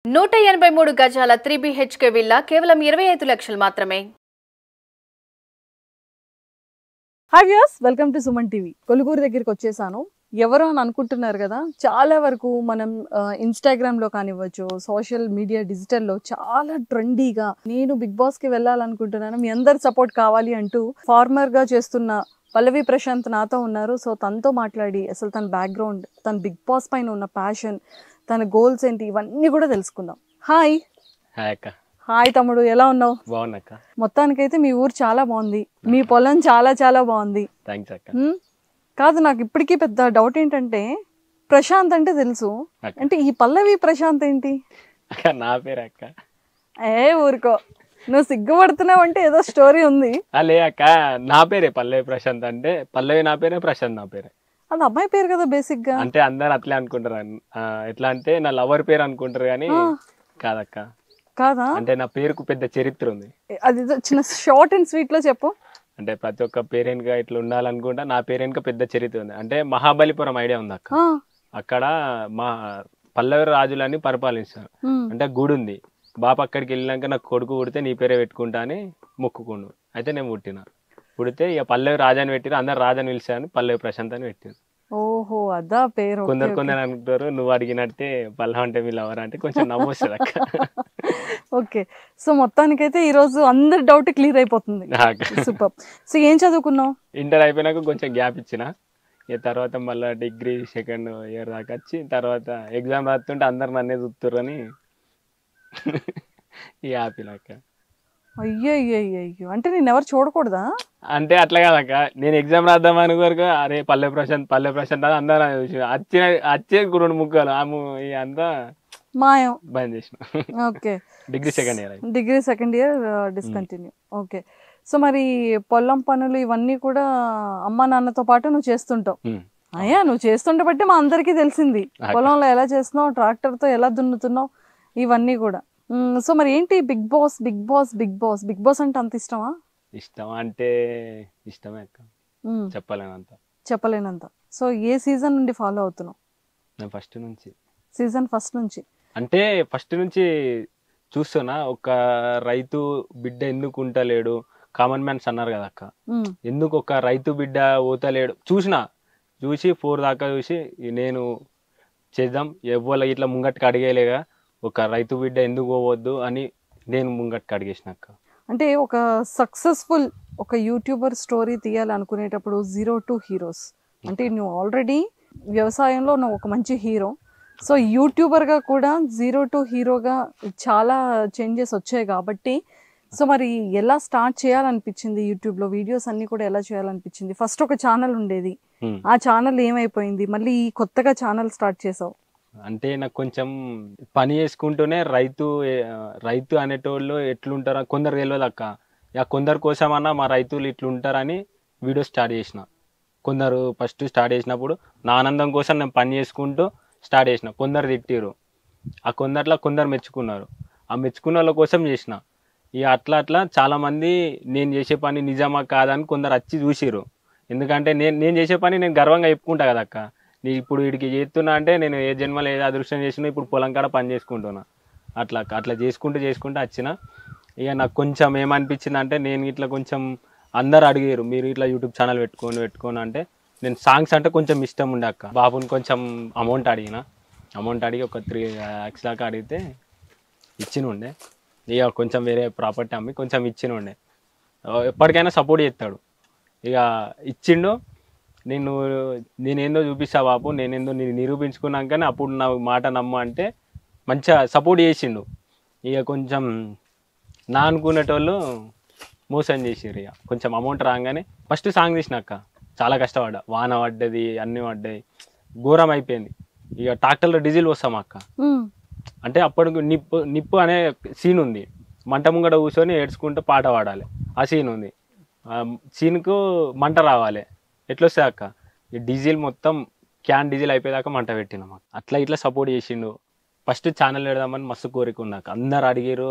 183 గజాల 3 BHK villa కేవలం 25 లక్షలు మాత్రమే. Hi viewers, welcome to Suman TV. Koluguru దగ్గరికి వచ్చేసాను. ఎవరో అని అనుకుంటున్నారు కదా, చాలా వరకు మనం ఇన్స్టాగ్రామ్లో కానివ్వచ్చు, సోషల్ మీడియా డిజిటల్లో చాలా ట్రెండీగా నేను బిగ్ బాస్కి వెళ్ళాలనుకుంటున్నాను, మీ అందరి సపోర్ట్ కావాలి అంటూ ఫార్మర్గా చేస్తున్న పల్లవి ప్రశాంత్ నాతో ఉన్నారు. సో తనతో మాట్లాడి అసలు తన బ్యాక్గ్రౌండ్, తన బిగ్ బాస్ పైన ఉన్న ప్యాషన్, తన గోల్స్ ఏంటి, ఇవన్నీ కూడా తెలుసుకుందాం. హాయ్. హాయ్ అక్క. హాయ్ తమ్ముడు, ఎలా ఉన్నావు? బాగున్నాక. మొత్తానికైతే మీ ఊరు చాలా బాగుంది, మీ పొలం చాలా చాలా బాగుంది. థ్యాంక్స్ అక్క. కాదు, నాకు ఇప్పటికీ పెద్ద డౌట్ ఏంటంటే, ప్రశాంత్ అంటే తెలుసు, అంటే ఈ పల్లవి ప్రశాంత్ ఏంటి? అక్క నా పేరు అక్క. ఊరుకో, నువ్వు సిగ్గుపడుతున్నావు అంటే ఏదో స్టోరీ ఉంది. లే అక్క, నా పేరే పల్లవి ప్రశాంత్. అంటే పల్లవి నా పేరే, ప్రశాంత్ నా పేరే. అది అమ్మాయి పేరు కదా బేసిక్ గా. అంటే అందరు అట్లే అనుకుంటారు. ఎట్లా అంటే నా లవర్ పేరు అనుకుంటారు కానీ కాదక్క. కాదా? అంటే నా పేరుకు పెద్ద చరిత్ర ఉంది. అది చిన్న షార్ట్ అండ్ స్వీట్ లో చెప్పు. అంటే ప్రతి ఒక్క పేరెంట్ గా ఇట్లా ఉండాలనుకుంటా. నా పేరెంట్ పెద్ద చరిత్ర ఉంది. అంటే మహాబలిపురం ఐడియా ఉంది అక్క. అక్కడ మా పల్లవి రాజులని పరిపాలిస్తారు. అంటే గుడి ఉంది. బాప అక్కడికి వెళ్ళినాక నాకు కొడుకు పుడితే నీ పేరే పెట్టుకుంటా అని మొక్కుకుండు. అయితే నేను పుడితే ఇక పల్లవి రాజాని పెట్టిరు. అందరు రాజాని పిలిచాను, పల్లవి ప్రశాంత్ అని పెట్టారు. ఓహో, అదా పేరు. కొందరు అనుకుంటారు నువ్వు అడిగినట్టే పల్లవి అంటే వీళ్ళు ఎవరు అంటే కొంచెం నమ్మొస్తుంది అక్క. ఓకే, సో మొత్తానికైతే ఈ రోజు అందరి డౌట్ క్లియర్ అయిపోతుంది. సూపర్. సో ఏం చదువుకున్నావు? ఇంటర్ అయిపోయినాక కొంచెం గ్యాప్ ఇచ్చిన. ఇక తర్వాత మళ్ళీ డిగ్రీ సెకండ్ ఇయర్ దాకా వచ్చి తర్వాత ఎగ్జామ్ రాస్తుంటే అందరు నన్నే చూస్తుర్రు అని ఈ ఆపినాక. అయ్యో, అంటే నేను ఎవరు చూడకూడదా? అంటే అట్లా కాదక్క, నేను ఎగ్జామ్ రాద్దాం అని వరకు అరే పల్లవి ప్రశాంత్ అని అందరూ వచ్చే 2 ముక్కలు అంతా మాయం బంద్ చేసిన. Okay, degree second year discontinue. Okay, so మరి పొలం పనులు ఇవన్నీ కూడా అమ్మా నాన్నతో పాటు నువ్వు చేస్తుంటావు. అయ్యా, నువ్వు చేస్తుంటే బట్టి మా అందరికీ తెలిసింది పొలంలో ఎలా చేస్తున్నావు, ట్రాక్టర్తో ఎలా దున్నుతున్నావు, ఇవన్నీ కూడా. సో మరి ఏంటి బిగ్ బాస్ అంటే అంత ఇష్టమా? ఇష్టం అంటే ఇష్టమే అక్క, చెప్పలేనంత. సో ఏ సీజన్ నుండి ఫాలో అవుతున్నావు? నేను ఫస్ట్ నుంచి అంటే ఫస్ట్ నుంచి చూస్తున్నా. ఒక రైతు బిడ్డ ఎందుకు ఉంటలేడు, కామన్ మ్యాన్స్ అన్నారు కదా అక్క, ఎందుకు ఒక రైతు బిడ్డ పోతలేడు చూసి 4 దాకా చూసి నేను చేద్దాం, ఎవ్వరు ఇట్లా ముంగట్టుకు అడిగేలేగా, ఒక రైతు బిడ్డ ఎందుకు పోవద్దు అని నేను ముంగట్టుకు అడిగేసినాక. అంటే ఒక సక్సెస్ఫుల్ ఒక యూట్యూబర్ స్టోరీ తీయాలనుకునేటప్పుడు 0 to హీరోస్, అంటే నువ్వు ఆల్రెడీ వ్యవసాయంలో నువ్వు ఒక మంచి హీరో. సో యూట్యూబర్గా కూడా 0 to హీరోగా చాలా చేంజెస్ వచ్చాయి కాబట్టి, సో మరి ఎలా స్టార్ట్ చేయాలనిపించింది? యూట్యూబ్లో వీడియోస్ అన్నీ కూడా ఎలా చేయాలనిపించింది? ఫస్ట్ ఒక ఛానల్ ఉండేది, ఆ ఛానల్ ఏమైపోయింది, మళ్ళీ కొత్తగా ఛానల్ స్టార్ట్ చేసావు. అంటే నాకు కొంచెం పని చేసుకుంటూనే రైతు అనేటోళ్ళు ఎట్లుంటారో కొందరు తెలియదు అక్క. ఇక కొందరు కోసమన్నా మా రైతులు ఇట్లుంటారని వీడియో స్టార్ట్ చేసిన. కొందరు ఫస్ట్ స్టార్ట్ చేసినప్పుడు నా ఆనందం కోసం నేను పని చేసుకుంటూ స్టార్ట్ చేసిన. కొందరు తిట్టిరు, ఆ కొందరు మెచ్చుకున్నారు. ఆ మెచ్చుకున్న వాళ్ళ కోసం చేసిన. ఇక అట్లా చాలామంది నేను చేసే పని నిజమా కాదని కొందరు వచ్చి చూసిరు. ఎందుకంటే నేను చేసే పని నేను గర్వంగా చెప్పుకుంటా కదా అక్క. నీ ఇప్పుడు వీడికి చేస్తున్నా అంటే నేను ఏ జన్మలో ఏదో అదృష్టం చేసినా ఇప్పుడు పొలం కాడ పని చేసుకుంటున్నా. అట్లా చేసుకుంటూ వచ్చిన. ఇక నాకు కొంచెం ఏమనిపించింది అంటే, నేను ఇట్లా కొంచెం అందరు అడిగారు మీరు ఇట్లా యూట్యూబ్ ఛానల్ పెట్టుకోను అంటే, నేను సాంగ్స్ అంటే కొంచెం ఇష్టం ఉండే అక్క. బాబుని కొంచెం అమౌంట్ అడిగి ఒక 3 lakhs దాకా అడిగితే ఇచ్చినుండే. ఇక కొంచెం వేరే ప్రాపర్టీ అమ్మి కొంచెం ఇచ్చినుండే. ఎప్పటికైనా సపోర్ట్ చేస్తాడు. ఇక ఇచ్చిండు. నేనేందో చూపిస్తా బాబు, నేనేందో నేను నిరూపించుకున్నాకనే అప్పుడు నా మాట నమ్ము అంటే మంచిగా సపోర్ట్ చేసిండు. ఇక కొంచెం నా అనుకునేటోళ్ళు మోసం చేసిర్రు. ఇక కొంచెం అమౌంట్ రాగానే ఫస్ట్ సాంగ్ తీసినాక చాలా కష్టపడ్డా. వాన పడ్డది, అన్నీ పడ్డాయి, ఘోరం అయిపోయింది. ఇక ట్రాక్టర్లో డీజిల్ వస్తాం అక్క. అంటే అప్పటికి నిప్పు అనే సీన్ ఉంది. మంట ముంగట కూర్చొని ఏడ్చుకుంటూ పాట పాడాలి. ఆ సీన్ ఉంది. సీన్కు మంట రావాలి. ఎట్లా వస్తుంది అక్క, ఈ డీజిల్ మొత్తం క్యాన్ డీజిల్ అయిపోయేదాకా మంట పెట్టినాం. అట్లా ఇట్లా సపోర్ట్ చేసిండు. ఫస్ట్ ఛానల్ పెడదామని మస్తు కోరిక ఉన్నాక అందరు అడిగారు.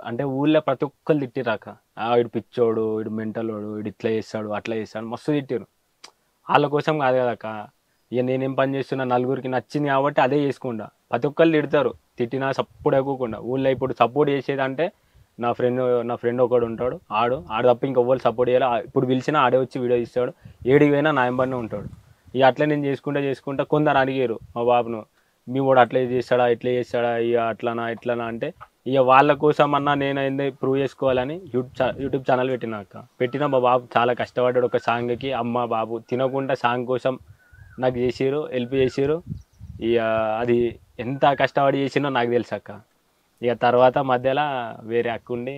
అంటే ఊళ్ళో ప్రతి ఒక్కరు తిట్టిరాక, వీడు పిచ్చోడు, వీడు మెంటలోడు, వీడు ఇట్లా చేస్తాడు అట్లా చేస్తాడు మస్తు తిట్టారు. వాళ్ళ కోసం కాదు కదక్క, ఇక నేనేం పని చేస్తున్నా నలుగురికి నచ్చింది కాబట్టి అదే చేసుకుంటా. ప్రతి ఒక్కళ్ళు తిడతారు, తిట్టినా సపోర్ట్ అవ్వకుండా ఊళ్ళో ఇప్పుడు సపోర్ట్ చేసేది అంటే నా ఫ్రెండ్ ఒకడు ఉంటాడు, ఆడు తప్ప ఇంకొవ్వరు సపోర్ట్ చేయాలి. ఇప్పుడు పిలిచినా ఆడే వచ్చి వీడియో తీస్తాడు, ఏడికి పోయినా నా ఎంబడినే ఉంటాడు. ఇక అట్లా నేను చేసుకుంటా కొందరు అడిగారు మా బాబును, మీ వాడు అట్లా చేస్తాడా ఇట్లా చేస్తాడా ఇక ఇట్లనా అంటే ఇక వాళ్ళ కోసం అన్నా నేను ఏంది ప్రూవ్ చేసుకోవాలని యూట్యూబ్ ఛానల్ పెట్టిన మా బాబు చాలా కష్టపడ్డాడు. ఒక సాంగ్కి అమ్మ బాబు తినకుండా సాంగ్ కోసం నాకు చేసిరు, హెల్ప్ చేసిరు. ఇక అది ఎంత కష్టపడి చేసినో నాకు తెలుసు అక్క. ఇక తర్వాత మధ్యలో వేరే అక్క ఉండి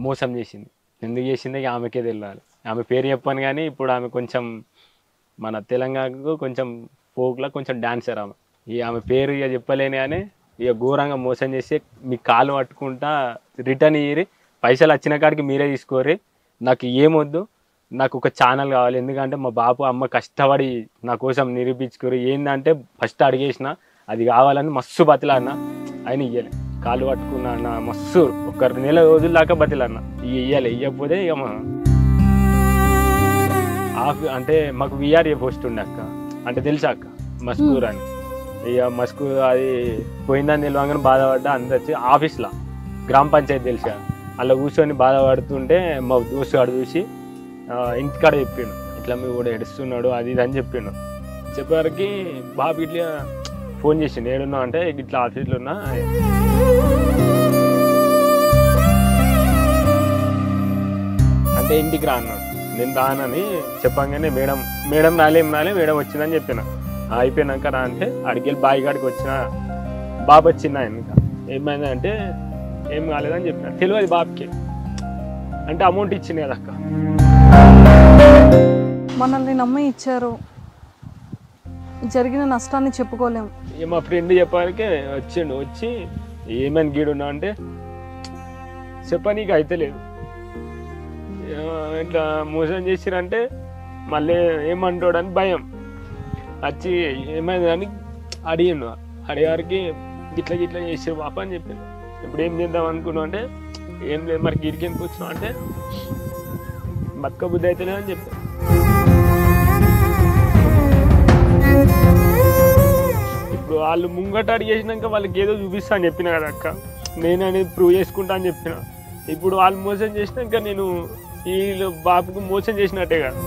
మోసం చేసింది. ఎందుకు చేసిందో ఇక ఆమెకే తెలియాలి. ఆమె పేరు చెప్పాను కానీ ఇప్పుడు ఆమె కొంచెం మన తెలంగాణకు కొంచెం ఫోక్లో కొంచెం డాన్సర్ ఆమె. ఇక ఆమె పేరు ఇక చెప్పలేని కానీ ఇక ఘోరంగా మోసం చేసి మీ కాలు పట్టుకుంటా రిటర్న్ ఇయ్యి, పైసలు వచ్చిన కాడికి మీరే తీసుకోరి, నాకు ఏమొద్దు, నాకు ఒక ఛానల్ కావాలి. ఎందుకంటే మా బాపు అమ్మ కష్టపడి నా కోసం నిరూపించుకోరు. ఏంటంటే ఫస్ట్ అడిగేసిన అది కావాలని మస్తు బతిలాడినా, ఆయన ఇయ్యలే. కాలు పట్టుకున్నా అన్న మస్తు ఒక నెల రోజుల దాకా బతిలాడినా, ఇక ఇయ్యకపోతే ఇక అంటే మాకు విఆర్ఏ పోస్ట్ ఉండే అక్క, అంటే తెలుసా అక్క మస్కూర్ అని. ఇక మస్కూర్ అది పోయిందని తెలియగానే బాధపడ్డా. అందరు ఆఫీస్లో గ్రామ పంచాయతీ తెలుసా, అలా కూర్చొని బాధపడుతుంటే మా దోస్తు గాడు చూసి ఇంటికాడ చెప్పిండు, ఇట్లా మీ కూడా ఏడుస్తున్నాడు అది ఇది అని చెప్పిండు. చెప్పేవారికి బాబు ఇట్లా ఫోన్ చేసిండు, ఏడున్నా అంటే ఇట్లా ఆఫీస్లో ఉన్నా, అంటే ఇంటికి రా అన్నాడు. నేను రానని చెప్పంగానే మేడం రాలే మేడం వచ్చిందని చెప్పిన. అయిపోయినాక రా అంటే అడిగి బావి కాడికి వచ్చిన బాబు వచ్చింది. ఆయన ఏమైందంటే ఏం కాలేదని చెప్పిన. తెలియదు బాబుకి, అంటే అమౌంట్ ఇచ్చింది కదా అక్క. మనల్ని నమ్మి ఇచ్చారు, జరిగిన నష్టాన్ని చెప్పుకోలేము. మా ఫ్రెండ్ చెప్పడానికి వచ్చిండు, వచ్చి ఏమని గీడున్నా అంటే చెప్పనీకి అయితే లేదు, ఇట్లా మోసం చేసిరంటే మళ్ళీ ఏమంటాడని భయం వచ్చి ఏమైందని అడిగిండు. అడిగారికి గిట్లా చేసే పాప అని చెప్పాను. ఇప్పుడు ఏం చేద్దాం అనుకున్నావు అంటే ఏం లేదు, మరి గిరికి ఎందుకు వచ్చినావు అంటే బతుక బుద్ధి అయితే అని చెప్పాను. ఇప్పుడు వాళ్ళు ముంగట అడిగేసినాక వాళ్ళకి ఏదో చూపిస్తా అని చెప్పిన కదా అక్క, నేను అనేది ప్రూవ్ చేసుకుంటా అని చెప్పిన. ఇప్పుడు వాళ్ళు మోసం చేసినాక నేను వీళ్ళు బాబుకు మోసం చేసినట్టే కదా.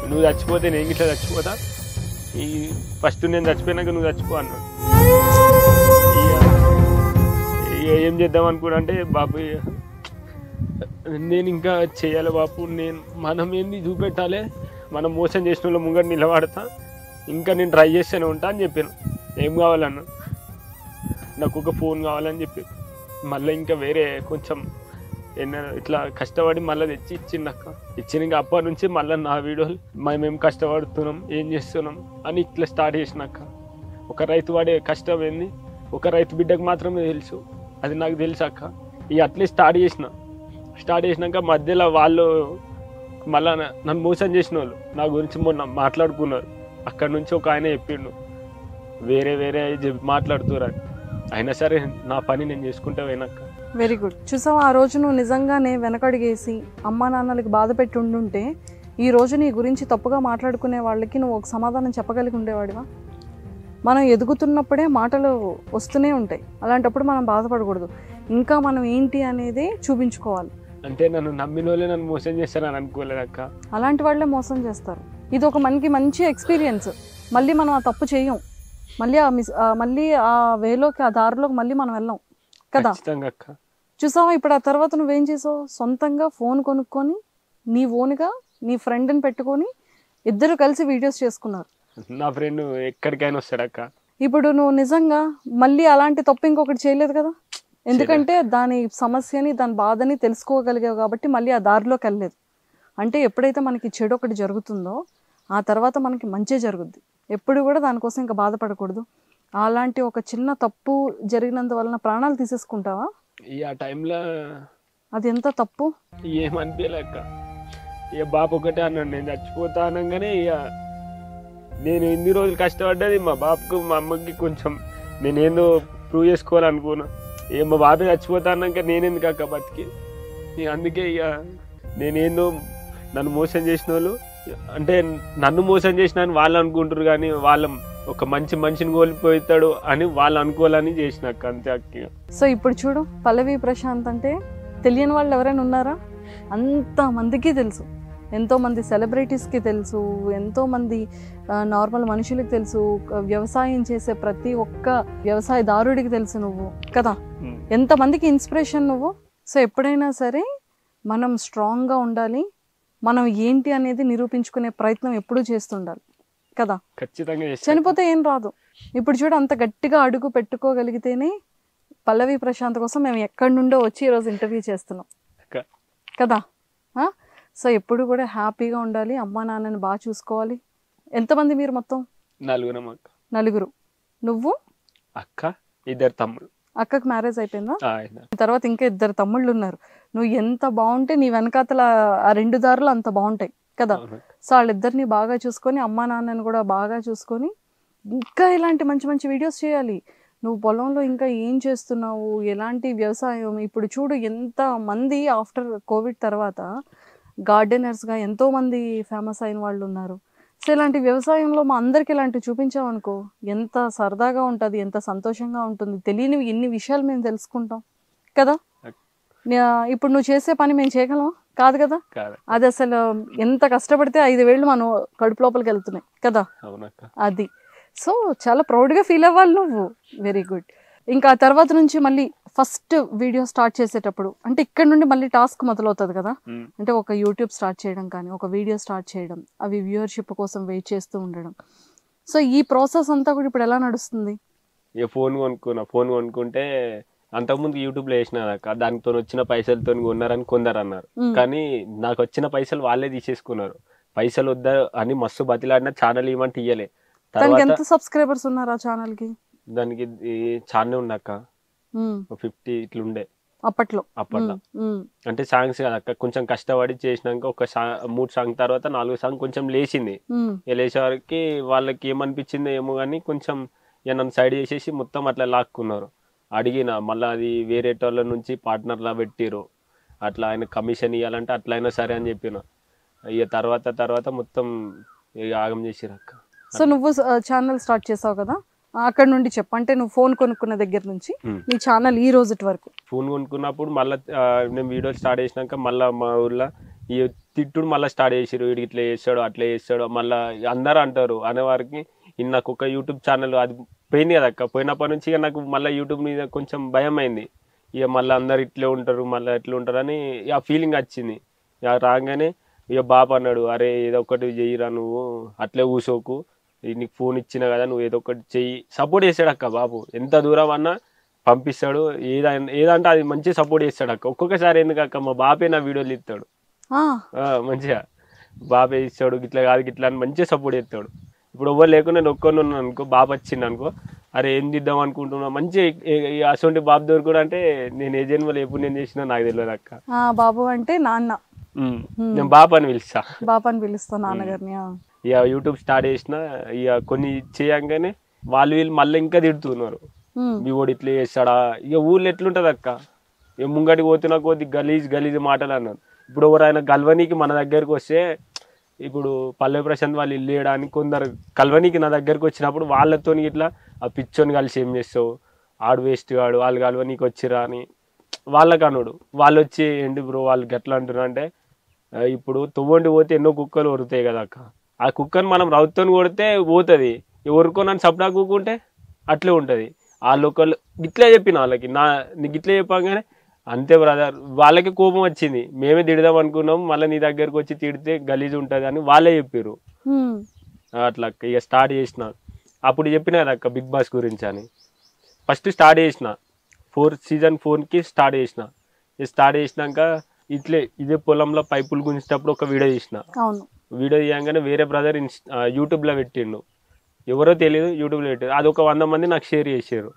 నువ్వు చచ్చిపోతే నేను ఇట్లా చచ్చిపోతా, ఈ ఫస్ట్ నేను చచ్చిపోయినాక నువ్వు చచ్చిపో అన్నాడు. ఇక ఏం చేద్దాం అనుకున్నా అంటే బాబు నేను ఇంకా చేయాలి బాపు, మనం ఏంది చూపెట్టాలి, మనం మోసం చేసిన వాళ్ళ ముంగట నిలబడతా, ఇంకా నేను ట్రై చేస్తూనే ఉంటా అని చెప్పాను. ఏం కావాలన్నా నాకు ఒక ఫోన్ కావాలని చెప్పి మళ్ళీ ఇంకా వేరే కొంచెం ఇట్లా కష్టపడి మళ్ళీ తెచ్చి ఇచ్చిందక్క. ఇచ్చిన అప్పటి నుంచి మళ్ళీ నా వీడియోలు మేము కష్టపడుతున్నాం ఏం చేస్తున్నాం అని ఇట్లా స్టార్ట్ చేసినాక. ఒక రైతు వాడే కష్టం ఏంది ఒక రైతు బిడ్డకు మాత్రమే తెలుసు, అది నాకు తెలుసు అక్క. ఇక అట్లే స్టార్ట్ చేసినాక మధ్యలో వాళ్ళు మళ్ళా నన్ను మోసం చేసిన వాళ్ళు నా గురించి మొన్న మాట్లాడుకున్నారు. అక్కడ నుంచి ఒక ఆయన చెప్పిండు వేరే మాట్లాడుతున్నారు. అయినా సరే నా పని నేను చేసుకుంటా పోయినాక. Very good. చూసావు, ఆ రోజు నువ్వు నిజంగానే వెనకడిగేసి అమ్మా నాన్నలకి బాధ పెట్టి ఉండుంటే ఈ రోజు నీ గురించి తప్పుగా మాట్లాడుకునే వాళ్ళకి నువ్వు ఒక సమాధానం చెప్పగలిగి ఉండేవాడివా? మనం ఎదుగుతున్నప్పుడే మాటలు వస్తూనే ఉంటాయి, అలాంటప్పుడు మనం బాధపడకూడదు, ఇంకా మనం ఏంటి అనేది చూపించుకోవాలి. అంటే నన్ను నమ్మిన వాళ్ళే నన్ను మోసం చేస్తారని అనుకోలేదక్క. అలాంటి వాళ్ళే మోసం చేస్తారు. ఇది ఒక మనకి మంచి ఎక్స్పీరియన్స్. మళ్ళీ మనం ఆ తప్పు చేయం, మళ్ళీ ఆ వేలోకి ఆ దారిలోకి మళ్ళీ మనం వెళ్ళాం కదా. చూసావా, ఇప్పుడు ఆ తర్వాత నువ్వేం చేసావు? సొంతంగా ఫోన్ కొనుక్కొని నీ ఓన్గా నీ ఫ్రెండ్ని పెట్టుకొని ఇద్దరు కలిసి వీడియోస్ చేసుకున్నారు. నా ఫ్రెండ్ ఎక్కడికైనా వస్తాడక్క. ఇప్పుడు నువ్వు నిజంగా మళ్ళీ అలాంటి తప్పు ఇంకొకటి చేయలేదు కదా, ఎందుకంటే దాని సమస్యని దాని బాధని తెలుసుకోగలిగావు కాబట్టి మళ్ళీ ఆ దారిలోకి వెళ్ళలేదు. అంటే ఎప్పుడైతే మనకి చెడు ఒకటి జరుగుతుందో ఆ తర్వాత మనకి మంచి జరుగుద్ది. ఎప్పుడు కూడా దానికోసం ఇంకా బాధపడకూడదు. అలాంటి ఒక చిన్న తప్పు జరిగినందువలన ప్రాణాలు తీసేసుకుంటావా? ఈ ఆ టైంలో అది ఎంత తప్పు ఏమనిపించలేక ఇక బాబు ఒకటే అన్నాడు నేను చచ్చిపోతా అనగానే ఇక నేను ఎన్ని రోజులు కష్టపడ్డది మా బాబుకు మా అమ్మకి కొంచెం నేనేందో ప్రూవ్ చేసుకోవాలనుకున్నా. ఇక మా బాబే చచ్చిపోతా అన్నాక నేనెందుకు అక్క బతికి. అందుకే ఇక నేనేందో నన్ను మోసం చేసిన వాళ్ళు అంటే నన్ను మోసం చేసిన అని వాళ్ళు అనుకుంటారు, కానీ వాళ్ళ ఒక మంచి మనిషిని కోల్పోతాడు అని వాళ్ళు అనుకోవాలని చేసిన అక్క, అంతే అక్క. సో ఇప్పుడు చూడు, పల్లవి ప్రశాంత్ అంటే తెలియని వాళ్ళు ఎవరైనా ఉన్నారా? అంతమందికి తెలుసు, ఎంతోమంది సెలబ్రిటీస్కి తెలుసు, ఎంతోమంది నార్మల్ మనుషులకు తెలుసు, వ్యవసాయం చేసే ప్రతి ఒక్క వ్యవసాయదారుడికి తెలుసు నువ్వు కదా, ఎంతమందికి ఇన్స్పిరేషన్ నువ్వు. సో ఎప్పుడైనా సరే మనం స్ట్రాంగ్గా ఉండాలి, మనం ఏంటి అనేది నిరూపించుకునే ప్రయత్నం ఎప్పుడూ చేస్తుండాలి కదా. ఖచ్చితంగా చనిపోతే ఏం రాదు. ఇప్పుడు చూడు, అంత గట్టిగా అడుగు పెట్టుకోగలిగితేనే పల్లవి ప్రశాంత్ కోసం మేము ఎక్కడి నుండో వచ్చి ఈరోజు ఇంటర్వ్యూ చేస్తున్నాం కదా. సో ఎప్పుడు కూడా హ్యాపీగా ఉండాలి, అమ్మా నాన్నని బాగా చూసుకోవాలి. ఎంతమంది మీరు మొత్తం? నలుగురు. నువ్వు, అక్క, ఇద్దరు తమ్ముడు. అక్కకి మ్యారేజ్ అయిపోయిందా? తర్వాత ఇంకా ఇద్దరు తమ్ముళ్ళు ఉన్నారు. నువ్వు ఎంత బాగుంటే నీ వెనకాతల ఆ 2 దారులు అంత బాగుంటాయి కదా. సో వాళ్ళిద్దరిని బాగా చూసుకొని, అమ్మా నాన్నని కూడా బాగా చూసుకొని, ఇంకా ఇలాంటి మంచి మంచి వీడియోస్ చేయాలి. నువ్వు పొలంలో ఇంకా ఏం చేస్తున్నావు, ఎలాంటి వ్యవసాయం. ఇప్పుడు చూడు, ఎంతమంది ఆఫ్టర్ కోవిడ్ తర్వాత గార్డెనర్స్గా ఎంతోమంది ఫేమస్ అయిన వాళ్ళు ఉన్నారు. సో ఇలాంటి వ్యవసాయంలో మా అందరికి ఇలాంటివి చూపించామనుకో, ఎంత సరదాగా ఉంటుంది, ఎంత సంతోషంగా ఉంటుంది. తెలియనివి ఎన్ని విషయాలు మేము తెలుసుకుంటాం కదా. ఇప్పుడు నువ్వు చేసే పని మేము చేయగలం కాదు కదా. అది అసలు ఎంత కష్టపడితే 5 వేళ్ళు మనం కడుపు లోపలికి వెళ్తున్నాయి కదా. అది సో చాలా ప్రౌడ్గా ఫీల్ అవ్వాలి నువ్వు. Very good. ఇంకా ఆ తర్వాత నుంచి మళ్ళీ ఫస్ట్ వీడియో స్టార్ట్ చేసేటప్పుడు అంటే ఇక్కడ నుండి మళ్ళీ టాస్క్ మొదలవుతుంది కదా. అంటే ఒక యూట్యూబ్ స్టార్ట్ చేయడం కానీ, ఒక వీడియో స్టార్ట్ చేయడం, అవి వ్యూవర్షిప్ కోసం వెయిట్ చేస్తూ ఉండడం. సో ఈ ప్రాసెస్ అంతా కూడా ఇప్పుడు ఎలా నడుస్తుంది? ఫోన్ కొనుక్కుంటే అంతకుముందు యూట్యూబ్లో వేసినాక దానితో వచ్చిన పైసలతో కొన్నారని కొందరు అన్నారు, కానీ నాకు వచ్చిన పైసలు వాళ్ళే తీసేసుకున్నారు. పైసలు వద్దా అని మస్తు బతిలాడినా ఛానల్ ఇవ్వమంటే ఇయ్యలే. ఎంత సబ్స్క్రైబర్స్ ఉన్నారు ఆ ఛానల్ కి? దానికి ఛానల్ ఉన్నాక 50 ఇట్లుండే అప్పట్లో. అంటే సాంగ్స్ కదక్క, కొంచెం కష్టపడి చేసినాక ఒక 3 సాంగ్ తర్వాత 4 సాంగ్ కొంచెం లేచింది. లేచేవారికి వాళ్ళకి ఏమనిపించిందో ఏమో కానీ కొంచెం నన్ను సైడ్ చేసేసి మొత్తం అట్లా లాక్కున్నారు. అడిగిన మళ్ళీ అది వేరే వాళ్ళ నుంచి పార్ట్నర్లా పెట్టిరు, అట్లా ఆయన కమిషన్ ఇవ్వాలంటే అట్లా అయినా సరే అని చెప్పిన. ఇక తర్వాత మొత్తం ఆగం చేసిరు అక్క. సో నువ్వు ఛానల్ స్టార్ట్ చేసావు కదా, అక్కడ నుండి చెప్పు. అంటే నువ్వు ఫోన్ కొనుక్కున్న దగ్గర నుంచి నీ ఛానల్ ఈ రోజు వరకు. ఫోన్ కొనుక్కున్నప్పుడు మళ్ళీ నేను వీడియోలు స్టార్ట్ చేసినాక మళ్ళీ మా ఊర్లో ఈ తిట్టుడు మళ్ళీ స్టార్ట్ చేసారు, వీడికి ఇట్లా చేస్తాడు అట్లా చేస్తాడు. మళ్ళీ అందరూ అంటారు అనేవారికి నాకు ఒక యూట్యూబ్ ఛానల్ అది పోయింది కదా అక్క. పోయినప్పటి నుంచి ఇక నాకు మళ్ళీ యూట్యూబ్ మీద కొంచెం భయం అయింది. ఇక మళ్ళీ అందరు ఇట్లే ఉంటారు, మళ్ళీ ఎట్లా ఉంటారు అని ఆ ఫీలింగ్ వచ్చింది. ఇక రాగానే ఇక బాబు అన్నాడు, అరే ఏదో ఒకటి చెయ్యిరా, నువ్వు అట్లే కూసోకు, నీకు ఫోన్ ఇచ్చినా కదా, నువ్వు ఏదో ఒకటి చెయ్యి. సపోర్ట్ చేస్తాడు అక్క బాబు, ఎంత దూరం అన్నా పంపిస్తాడు. ఏదంటే అది మంచిగా సపోర్ట్ చేస్తాడు అక్క. ఒక్కొక్కసారి ఎందుకు అక్క మా బాబే నా వీడియోలు ఇస్తాడు, మంచిగా బాబే ఇస్తాడు, గిట్లా కాదు గిట్లా అని మంచిగా సపోర్ట్ చేస్తాడు. ఇప్పుడు ఎవరు లేకుండా నేను ఒక్కరిని ఉన్నాను అనుకో, బాబు వచ్చింది అనుకో, అరే ఏం దిద్దాం అనుకుంటున్నా, మంచిగా అసొంటి బాబు దొరుకుడు అంటే నేను ఏ జన్మలో ఎప్పుడు నేను చేసినా నాకు తెలియదు అక్క. బాబు అంటే నాన్న, నేను బాబు అని పిలుస్తా, బాబు అని పిలుస్తా నాన్నగారిని. ఇక యూట్యూబ్ స్టార్ట్ చేసిన ఇక కొన్ని చేయంగానే వీళ్ళు మళ్ళీ ఇంకా తిడుతున్నారు, మీ ఓడి ఇట్లా చేస్తాడా. ఇక ఊళ్ళో ఎట్లుంటది అక్క, ఇక ముంగడికి పోతున్నా కొద్ది గలీజ్ మాటలు అన్నారు. ఇప్పుడు ఎవరైనా గల్వనీకి మన దగ్గరకు వస్తే, ఇప్పుడు పల్లవి ప్రశాంత్ వాళ్ళు ఇల్లు వేయడానికి కొందరు కల్వనీకి నా దగ్గరకు వచ్చినప్పుడు వాళ్ళతో ఇట్లా ఆ పిచ్చోని కలిసి ఏం చేస్తావు, ఆడు వేస్ట్ కాడు, వాళ్ళు కల్వనీకి వచ్చిరా అని వాళ్ళకి అన్నాడు. వాళ్ళు వచ్చి ఏంటి బ్రో వాళ్ళు గట్లా అంటున్నారు అంటే, ఇప్పుడు తొవ్వండి పోతే ఎన్నో కుక్కలు కొరుతాయి కదా అక్క, ఆ కుక్కను మనం రౌతుతో కొడితే పోతుంది, ఎవరికో నన్ను సప్డా కూకుంటే అట్లే ఉంటుంది. వాళ్ళు ఒకళ్ళు ఇట్లా చెప్పిన వాళ్ళకి, నీకు ఇట్లా చెప్పగానే అంతే బ్రదర్, వాళ్ళకి కోపం వచ్చింది. మేమే తిడదాం అనుకున్నాం, మళ్ళీ నీ దగ్గరకు వచ్చి తిడితే గలీజ్ ఉంటుంది అని వాళ్ళే చెప్పారు. అట్లా ఇక స్టార్ట్ చేసిన. అప్పుడు చెప్పిన కదా అక్క బిగ్ బాస్ గురించి అని, ఫస్ట్ స్టార్ట్ చేసిన సీజన్ 4కి స్టార్ట్ చేసిన. స్టార్ట్ చేసినాక ఇదే పొలంలో పైపులు గుంచేటప్పుడు ఒక వీడియో చేసిన. వీడియో చేయగానే వేరే బ్రదర్ యూట్యూబ్లో పెట్టిండు, ఎవరో తెలియదు, యూట్యూబ్లో పెట్టారు. అది ఒక 100 మంది నాకు షేర్ చేసారు.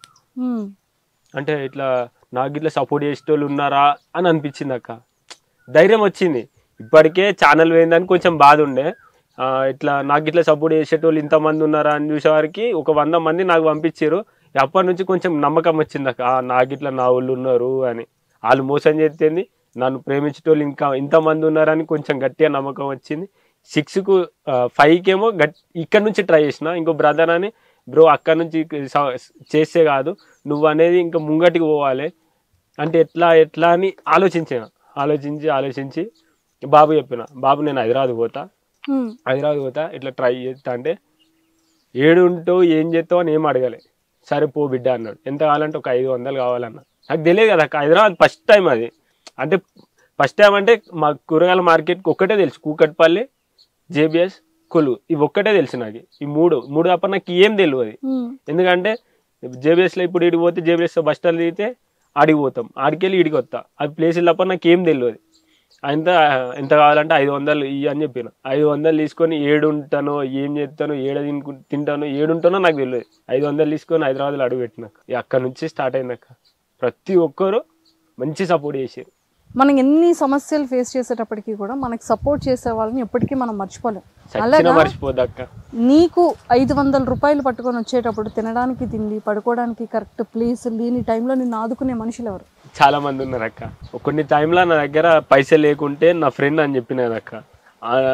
అంటే ఇట్లా నాకు ఇట్లా సపోర్ట్ చేసేటోళ్ళు ఉన్నారా అని అనిపించింది అక్క, ధైర్యం వచ్చింది. ఇప్పటికే ఛానల్ పోయిందని కొంచెం బాధ ఉండే, ఇట్లా నాకు ఇట్లా సపోర్ట్ చేసేటోళ్ళు ఇంతమంది ఉన్నారా అని చూసేవారికి ఒక 100 మంది నాకు పంపించారు. అప్పటి నుంచి కొంచెం నమ్మకం వచ్చింది అక్క, నాకు ఇట్లా నా వాళ్ళు ఉన్నారు అని. వాళ్ళు మోసం చేస్తేంది, నన్ను ప్రేమించేటోళ్ళు ఇంకా ఇంతమంది ఉన్నారని కొంచెం గట్టిగా నమ్మకం వచ్చింది. 6కు 5కేమో ఇక్కడ నుంచి ట్రై చేసిన. ఇంకో బ్రదర్ అని బ్రో అక్కడ నుంచి చేస్తే కాదు నువ్వు అనేది ఇంకా ముంగటికి పోవాలి అంటే ఎట్లా అని ఆలోచించి బాబు చెప్పిన, బాబు నేను హైదరాబాద్ పోతా ఇట్లా ట్రై చేస్తా అంటే 7 ఉంటావు ఏం చేస్తావు అని ఏం అడగలే. సరే పో బిడ్డ అన్నాడు. ఎంత కావాలంటే ఒక 500 కావాలన్నా. నాకు తెలియదు కదా హైదరాబాద్ ఫస్ట్ టైం అది. అంటే ఫస్ట్ టైం అంటే మా కూరగాయల మార్కెట్కి ఒక్కటే తెలుసు, కూకట్పల్లి, జేబిఎస్, కొలువు, ఇవి ఒక్కటే తెలుసు నాకు. ఈ మూడు తప్ప నాకు ఏం తెలియదు. ఎందుకంటే జేబిఎస్లో ఇప్పుడు ఇడికి పోతే జేబిఎస్ బస్ స్టాండ్ దిగితే ఆడికి పోతాం, ఆడికెళ్ళి ఇడికి వస్తా. అది ప్లేసులు తప్ప నాకు ఏం తెలియదు. ఎంత కావాలంటే 500 ఇవి అని చెప్పిన. 500 తీసుకొని 7 ఉంటానో ఏం చేస్తానో తింటానో 7 ఉంటానో నాకు తెలియదు. 500 తీసుకొని హైదరాబాద్లో అడుగు పెట్టినాక అక్కడ నుంచి స్టార్ట్ అయినాక ప్రతి ఒక్కరు మంచి సపోర్ట్ చేసారు. మనం ఎన్ని సమస్యలు ఫేస్ చేసేటప్పటికి కూడా మనకి సపోర్ట్ చేసే వాళ్ళని ఎప్పటికీ మనం మర్చిపోలేం. అలాగా మర్చిపోదక్క. నీకు 500 రూపాయలు పట్టుకొని వచ్చేటప్పుడు తినడానికి తిండి, పడుకోవడానికి కరెక్ట్ ప్లేస్ లేని టైంలో నిన్ను ఆదుకునే మనుషులు ఎవరు? చాలా మంది ఉన్నారు అక్క. కొన్ని టైంలో నా దగ్గర పైసలు లేకుంటే నా ఫ్రెండ్ అని చెప్పినది అక్క.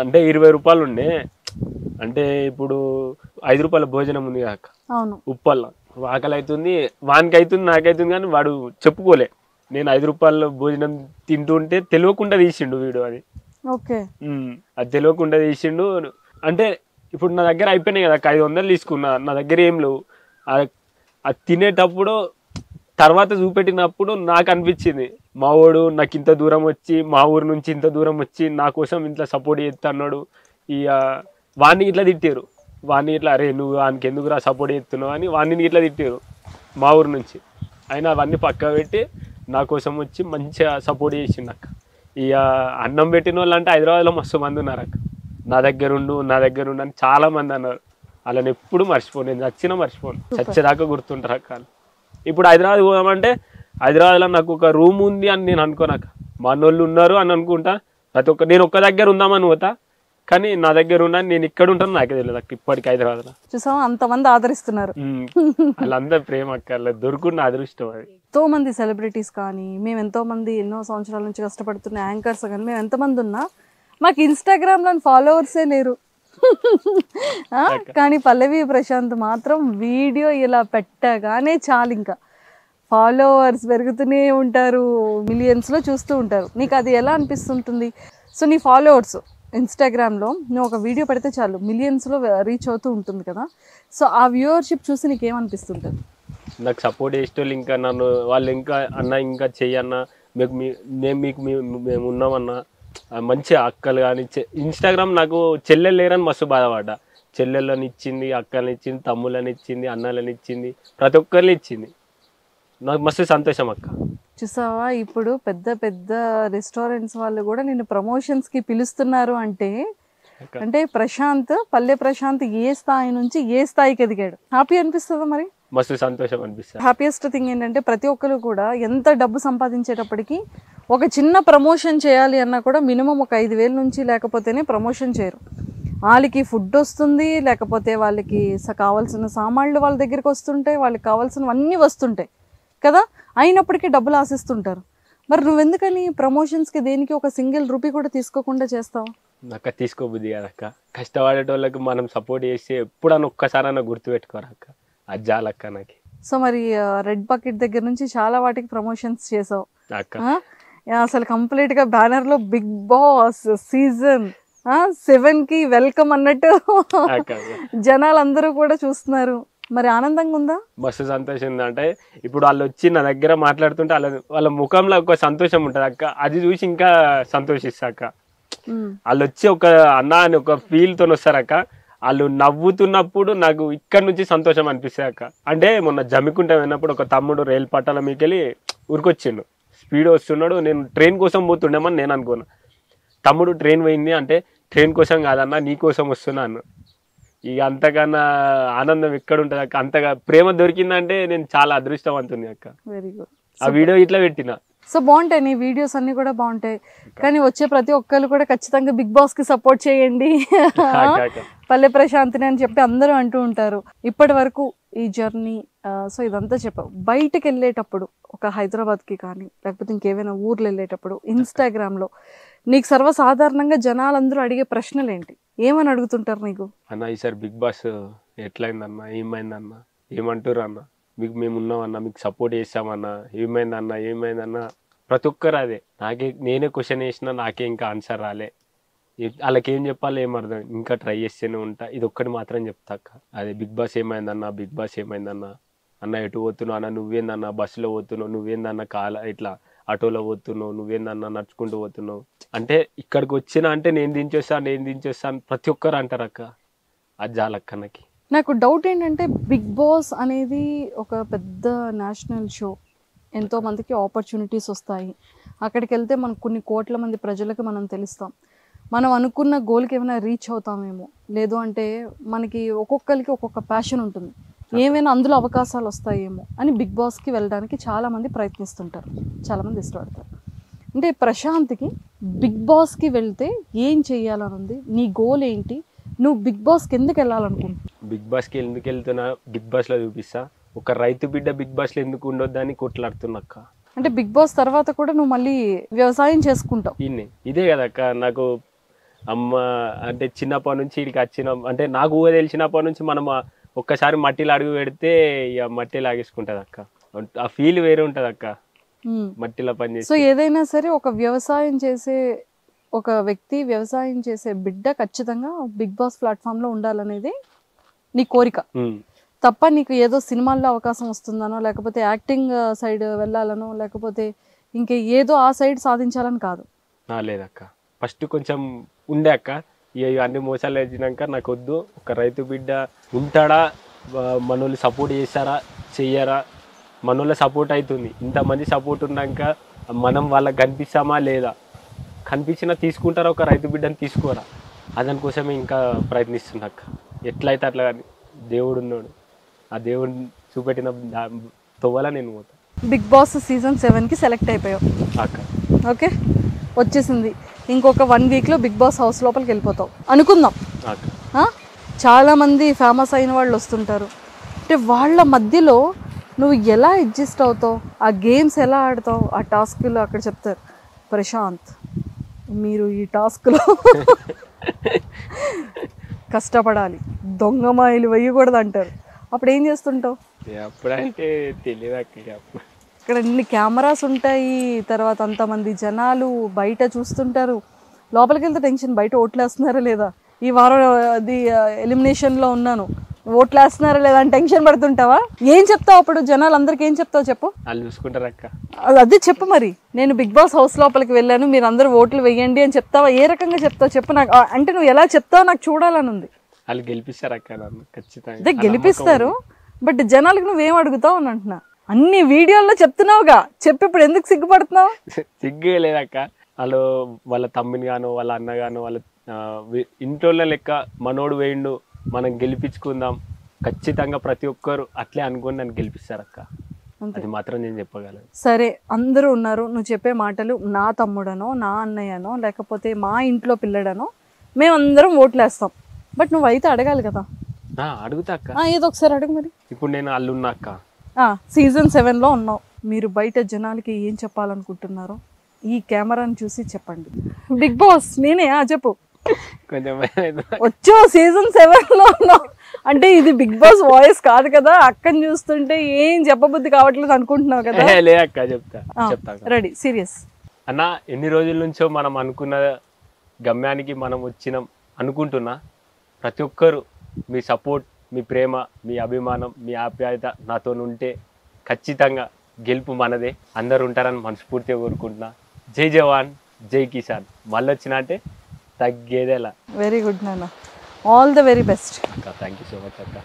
అంటే 20 రూపాయలు ఉండే, అంటే ఇప్పుడు 5 రూపాయల భోజనం ఉంది అక్క. అవును, ఉప్పల్ల ఆకలి అవుతుంది, వానికి అవుతుంది, నాకైతుంది, కానీ వాడు చెప్పుకోలే. నేను 5 రూపాయల భోజనం తింటుంటే తెలియకుండా తీసిండు వీడు అది. ఓకే, అది తెలియకుండా తీసిండు. అంటే ఇప్పుడు నా దగ్గర అయిపోయినాయి కదా 500 తీసుకున్నా, నా దగ్గర ఏం లేవు. అది తినేటప్పుడు తర్వాత చూపెట్టినప్పుడు నాకు అనిపించింది, మా వాడు నాకు ఇంత దూరం వచ్చి, మా ఊరు నుంచి ఇంత దూరం వచ్చి నా కోసం ఇంట్లో సపోర్ట్ చేస్తా అన్నాడు. ఇక వాడిని ఇట్లా తిట్టారు, వాడిని ఇట్లా అరే నువ్వు వానికి ఎందుకురా సపోర్ట్ చేస్తున్నావు అని వాడిని ఇట్లా తిట్టారు మా ఊరు నుంచి. అయినా అవన్నీ పక్క పెట్టి నా కోసం వచ్చి మంచిగా సపోర్ట్ చేసిండు అక్క. ఇక అన్నం పెట్టిన వాళ్ళు అంటే హైదరాబాద్లో మస్తు మంది ఉన్నారు అక్క. నా దగ్గర ఉండు అని చాలా మంది అన్నారు. వాళ్ళని ఎప్పుడు మర్చిపోను, నేను చచ్చినా మర్చిపోను, చచ్చేదాకా గుర్తుంటారు అక్క. ఇప్పుడు హైదరాబాద్ పోదామంటే హైదరాబాద్లో నాకు ఒక రూమ్ ఉంది అని నేను అనుకోనాక, మా అన్నోళ్ళు ఉన్నారు అని అనుకుంటా. నేను ఒక్క దగ్గర ఉందామని పోతా, కానీ నా దగ్గర ఉన్నాను, నేను ఇక్కడ ఉంటాను నాకే తెలియదు అక్క. ఇప్పటికి హైదరాబాద్లో చూసావా అంతమంది ఆదరిస్తున్నారు. వాళ్ళందరూ ప్రేమ అక్క, అలా దొరుకున్న అదృష్టం అది. ఎంతో మంది సెలబ్రిటీస్ కానీ, మేము ఎంతో మంది ఎన్నో సంవత్సరాల నుంచి కష్టపడుతున్న యాంకర్స్ కానీ, మేము ఎంతమంది ఉన్నా మాకు ఇన్స్టాగ్రామ్లో ఫాలోవర్సే లేరు. కానీ పల్లవి ప్రశాంత్ మాత్రం వీడియో ఇలా పెట్టగానే చాలు, ఇంకా ఫాలోవర్స్ పెరుగుతూనే ఉంటారు, మిలియన్స్లో చూస్తూ ఉంటారు. నీకు అది ఎలా అనిపిస్తుంటుంది? సో నీ ఫాలోవర్స్ ఇన్స్టాగ్రామ్లో నువ్వు ఒక వీడియో పెడితే చాలు మిలియన్స్లో రీచ్ అవుతూ ఉంటుంది కదా, సో ఆ వ్యూవర్షిప్ చూసి నీకేమనిపిస్తుంటుంది? నాకు సపోర్ట్ చేసేటోళ్ళు ఇంకా నన్ను వాళ్ళు ఇంకా అన్న ఇంకా చెయ్యన్న, మేము ఉన్నామన్నా, మంచి అక్కలు కానీ ఇన్స్టాగ్రామ్ నాకు చెల్లెలు లేరని మస్తు బాధపడ్డా. చెల్లెళ్ళని ఇచ్చింది, అక్కలని ఇచ్చింది, తమ్ముళ్ళని ఇచ్చింది, అన్నలని ఇచ్చింది, ప్రతి ఒక్కరిని ఇచ్చింది. నాకు మస్తు సంతోషం అక్క. చూసావా, ఇప్పుడు పెద్ద పెద్ద రెస్టారెంట్స్ వాళ్ళు కూడా నిన్ను ప్రమోషన్స్కి పిలుస్తున్నారు అంటే పల్లె ప్రశాంత్ ఏ స్థాయి నుంచి ఏ స్థాయికి ఎదిగాడు. హ్యాపీ అనిపిస్తుందా? మరి మస్తు సంతోషం అనిపిస్తుంది. హ్యాపీయెస్ట్ థింగ్ ఏంటంటే ప్రతి ఒక్కరు కూడా ఎంత డబ్బు సంపాదించేటప్పటికి ఒక చిన్న ప్రమోషన్ చేయాలి అన్నా కూడా మినిమం ఒక 5,000 నుంచి లేకపోతేనే ప్రమోషన్ చేయరు. వాళ్ళకి ఫుడ్ వస్తుంది, లేకపోతే వాళ్ళకి కావాల్సిన సామాన్లు వాళ్ళ దగ్గరికి వస్తుంటాయి, వాళ్ళకి కావాల్సినవన్నీ వస్తుంటాయి కదా, అయినప్పటికీ డబ్బులు ఆశిస్తుంటారు. మరి నువ్వెందుకని ప్రమోషన్స్కి దేనికి ఒక సింగిల్ రూపీ కూడా తీసుకోకుండా చేస్తావు? అక్క తీసుకోబుద్ది కదక్క. కష్టపడేటోళ్ళకి మనం సపోర్ట్ చేసి ఎప్పుడన్నా ఒక్కసారైనా గుర్తుపెట్టుకోరక్క, అది చాలక్క నాకు. సో మరి రెడ్ బకెట్ దగ్గర నుంచి చాలా వాటికి ప్రమోషన్స్ చేసావు అక్క. అసలు కంప్లీట్ గా బ్యానర్ లో బిగ్ బాస్ సీజన్ 7కి వెల్కమ్ అన్నట్టు జనాలందరూ కూడా చూస్తున్నారు. మరి ఆనందంగా ఉందా? మస్తు సంతోషం ఉంది. అంటే ఇప్పుడు వాళ్ళు వచ్చి నా దగ్గర మాట్లాడుతుంటే వాళ్ళ ముఖంలో ఒక సంతోషం ఉంటుంది అక్క, అది చూసి ఇంకా సంతోషిస్తాక. వాళ్ళు వచ్చి ఒక అన్న అని ఒక ఫీల్ తో వస్తారక్క. వాళ్ళు నవ్వుతున్నప్పుడు నాకు ఇక్కడ నుంచి సంతోషం అనిపిస్తుంది అక్క. అంటే మొన్న జమ్మికుంట వెళ్ళినప్పుడు ఒక తమ్ముడు రైలు పట్టాల మీకెళ్ళి ఊరికొచ్చిండు, స్పీడ్ వస్తున్నాడు. నేను ట్రైన్ కోసం పోతుండేమని నేను అనుకున్నా. తమ్ముడు ట్రైన్ పోయింది అంటే ట్రైన్ కోసం కాదన్నా నీ కోసం వస్తున్నా అన్న. ఇక అంతకన్నా ఆనందం ఎక్కడ ఉంటుంది అక్క. అంతగా ప్రేమ దొరికిందంటే నేను చాలా అదృష్టవంతుంది అక్క. Very good. ఆ వీడియో ఇట్లా పెట్టిన. సో బాగుంటాయి నీ వీడియోస్ అన్ని కూడా బాగుంటాయి, కానీ వచ్చే ప్రతి ఒక్కరు కూడా ఖచ్చితంగా బిగ్ బాస్ కి సపోర్ట్ చేయండి పల్లె ప్రశాంత్ని అని చెప్పి అందరూ అంటూ ఉంటారు. ఇప్పటి వరకు ఈ జర్నీ సో ఇదంతా చెప్పావు. బయటకు వెళ్ళేటప్పుడు ఒక హైదరాబాద్కి కానీ లేకపోతే ఇంకేమైనా ఊర్లు వెళ్ళేటప్పుడు ఇన్స్టాగ్రామ్లో నీకు సర్వసాధారణంగా జనాలందరూ అడిగే ప్రశ్నలు ఏంటి? ఏమని అడుగుతుంటారు నీకు? అన్న ఈసారి బిగ్ బాస్ ఎట్లయిందన్న, ఏమైందన్న, ఏమంటారు అన్న, మీకు మేము ఉన్నామన్నా, మీకు సపోర్ట్ చేస్తామన్నా, ఏమైందన్న ప్రతి ఒక్కరు అదే. నేనే క్వశ్చన్ వేసినా నాకే ఇంకా ఆన్సర్ రాలే. వాళ్ళకి ఏం చెప్పాలో ఏమర్థం, ఇంకా ట్రై చేస్తూనే ఉంటా. ఇది ఒక్కటి మాత్రం చెప్తాక, అదే బిగ్ బాస్ ఏమైందన్నా, బిగ్ బాస్ ఏమైందన్నా, అన్న ఎటు పోతున్నావు అన్న, నువ్వేందన్నా బస్సులో పోతున్నావు, నువ్వేందన్నా ఇట్లా ఆటోలో పోతున్నావు, నువ్వేందన్నా నడుచుకుంటూ పోతున్నావు అంటే, ఇక్కడికి వచ్చినా అంటే నేను దించొస్తాను ప్రతి ఒక్కరు అంటారు అక్క. అది చాలక్క నాకు. నాకు డౌట్ ఏంటంటే, బిగ్ బాస్ అనేది ఒక పెద్ద నేషనల్ షో, ఎంతో మందికి ఆపర్చునిటీస్ వస్తాయి. అక్కడికి వెళ్తే మనకు కొన్ని కోట్ల మంది ప్రజలకు మనం తెలుస్తాం. మనం అనుకున్న గోల్కి ఏమైనా రీచ్ అవుతామేమో, లేదు అంటే మనకి ఒక్కొక్కరికి ఒక్కొక్క ప్యాషన్ ఉంటుంది, ఏమైనా అందులో అవకాశాలు వస్తాయేమో అని బిగ్ బాస్కి వెళ్ళడానికి చాలామంది ప్రయత్నిస్తుంటారు, చాలామంది ఇష్టపడతారు. అంటే ప్రశాంత్కి బిగ్ బాస్కి వెళ్తే ఏం చెయ్యాలని ఉంది? నీ గోల్ ఏంటి? నువ్వు బిగ్ బాస్కి ఎందుకు వెళ్ళాలనుకుంటున్నావు? బిగ్ బాస్కి ఎందుకు వెళ్తున్నా, బిగ్ బాస్లో చూపిస్తా. ఒక రైతు బిడ్డ బిగ్ బాస్లో ఎందుకు ఉండొద్దని కొట్లాడుతున్నాక్క. అంటే బిగ్ బాస్ తర్వాత కూడా నువ్వు మళ్ళీ వ్యవసాయం చేసుకుంటావు. ఇదే కదక్క నాకు అమ్మ అంటే, చిన్నప్పటి నుంచి ఇక్కడికి వచ్చిన అంటే నాకు తెలిసినప్పటి నుంచి మనం ఒక్కసారి మట్టిలో అడుగు పెడితే ఇక మట్టి లాగేసుకుంటుంది అక్క. ఆ ఫీల్ వేరే ఉంటుంది అక్క మట్టిలో పని చేసి. సో ఏదైనా సరే ఒక వ్యవసాయం చేసే ఒక వ్యక్తి, వ్యవసాయం చేసే బిడ్డ ఖచ్చితంగా బిగ్ బాస్ ప్లాట్ఫామ్లో ఉండాలనేది నీ కోరిక తప్ప, నీకు ఏదో సినిమాల్లో అవకాశం వస్తుందనో, లేకపోతే యాక్టింగ్ సైడ్ వెళ్ళాలనో, లేకపోతే ఇంకే ఏదో ఆ సైడ్ సాధించాలని కాదు. లేదక్క, ఫస్ట్ కొంచెం ఉండే అక్క, అన్ని మోసాలు వచ్చినాక నాకు వద్దు, ఒక రైతు బిడ్డ ఉంటాడా, మనోళ్ళు సపోర్ట్ చేస్తారా చెయ్యరా, మనోళ్ళ సపోర్ట్ అవుతుంది, ఇంతమంది సపోర్ట్ ఉన్నాక మనం వాళ్ళకి కనిపిస్తామా లేదా, కనిపించినా తీసుకుంటారా, ఒక రైతు బిడ్డని తీసుకోరా, దానికోసమే ఇంకా ప్రయత్నిస్తున్నాక. ఎట్లయితే అట్లా కానీ దేవుడు ఉన్నాడు, ఆ దేవుడు చూపెట్టిన తవ్వాలా నేను పోతా. బిగ్ బాస్ సీజన్ 7కి సెలెక్ట్ అయిపోయావు అక్క. ఓకే, వచ్చేసింది. ఇంకొక 1 వీక్లో బిగ్ బాస్ హౌస్ లోపలికి వెళ్ళిపోతావు అనుకుందాం. చాలామంది ఫేమస్ అయిన వాళ్ళు వస్తుంటారు. అంటే వాళ్ళ మధ్యలో నువ్వు ఎలా అడ్జస్ట్ అవుతావు, ఆ గేమ్స్ ఎలా ఆడతావు, ఆ టాస్క్లు అక్కడ చెప్తారు, ప్రశాంత్ మీరు ఈ టాస్క్లో కష్టపడాలి, దొంగమాయిలు వేయకూడదు అంటారు. అప్పుడు ఏం చేస్తుంటావు? అప్పుడంటే తెలియదు అక్క. ఇక్కడ ఇన్ని కెమెరాస్ ఉంటాయి, తర్వాత అంతమంది జనాలు బయట చూస్తుంటారు, లోపలికి వెళ్తే టెన్షన్, బయట ఓట్లు వేస్తున్నారా లేదా, ఈ వారం అది ఎలిమినేషన్లో ఉన్నాను, ఓట్లు వేస్తున్నారా లేదా అని టెన్షన్ పడుతుంటావా? ఏం చెప్తావు అప్పుడు జనాలు అందరికి? ఏం చెప్తావు చెప్పు. వాళ్ళు చూసుకుంటారు అక్క. అదే చెప్పు మరి. నేను బిగ్ బాస్ హౌస్ లోపలికి వెళ్ళాను, మీరు అందరూ ఓట్లు వేయండి అని చెప్తావా? ఏ రకంగా చెప్తావు చెప్పు నాకు. అంటే నువ్వు ఎలా చెప్తావు నాకు చూడాలని ఉంది. వాళ్ళు గెలిపిస్తారు అక్క నన్ను ఖచ్చితంగా. అదే గెలిపిస్తారు, బట్ జనాలకు నువ్వేం అడుగుతావు అని అంటున్నా. అన్ని వీడియోల్లో చెప్తున్నావుగా, చెప్పి ఇప్పుడు ఎందుకు సిగ్గుపడుతున్నావు? సిగ్గే లేదక్క. వాళ్ళు వాళ్ళ తమ్మిని గాను, వాళ్ళ అన్న గాను, వాళ్ళ ఇంట్లో లెక్క మనోడు వేయండు, మనం గెలిపించుకుందాం ఖచ్చితంగా, ప్రతి ఒక్కరు అట్లే అనుకుని నన్ను గెలిపిస్తారు అక్క. అది మాత్రం నేను చెప్పగలను. సరే, అందరూ ఉన్నారు, నువ్వు చెప్పే మాటలు నా తమ్ముడనో, నా అన్నయ్యనో, లేకపోతే మా ఇంట్లో పిల్లడనో మేమందరం ఓట్లు వేస్తాం, బట్ నువ్వైతే అడగాలి కదా. అడుగుతా అక్క. ఏదో ఒకసారి అడుగు మరి. ఇప్పుడు నేను అల్లున్నా అక్క, సీజన్ 7లో ఉన్నావు, మీరు బయట జనాలకి ఏం చెప్పాలనుకుంటున్నారో ఈ కెమెరాని చూసి చెప్పండి. బిగ్ బాస్ నేనే, చెప్పు. కొంచెం వచ్చో సీజన్ 7లో ఉన్నావు అంటే ఇది బిగ్ బాస్ వాయిస్ కాదు కదా, అక్కని చూస్తుంటే ఏం చెప్పబుద్ధి కావట్లేదు అనుకుంటున్నావు కదా. లే అక్క, చెప్తా. రెడీ, సీరియస్ అన్న. ఎన్ని రోజుల నుంచో మనం అనుకున్న గమ్యానికి మనం వచ్చినాం అనుకుంటున్నా. ప్రతి ఒక్కరు మీ సపోర్ట్, మీ ప్రేమ, మీ అభిమానం, మీ ఆప్యాయత నాతో ఉంటే ఖచ్చితంగా గెలుపు మనదే. అందరు ఉంటారని మనస్ఫూర్తిగా కోరుకుంటున్నా. జై జవాన్, జై కిసాన్. మళ్ళీ వచ్చినా అంటే తగ్గేదేలా. వెరీ గుడ్ నాన్న, ఆల్ ద వెరీ బెస్ట్ అక్క. థ్యాంక్ యూ సో మచ్ అక్క.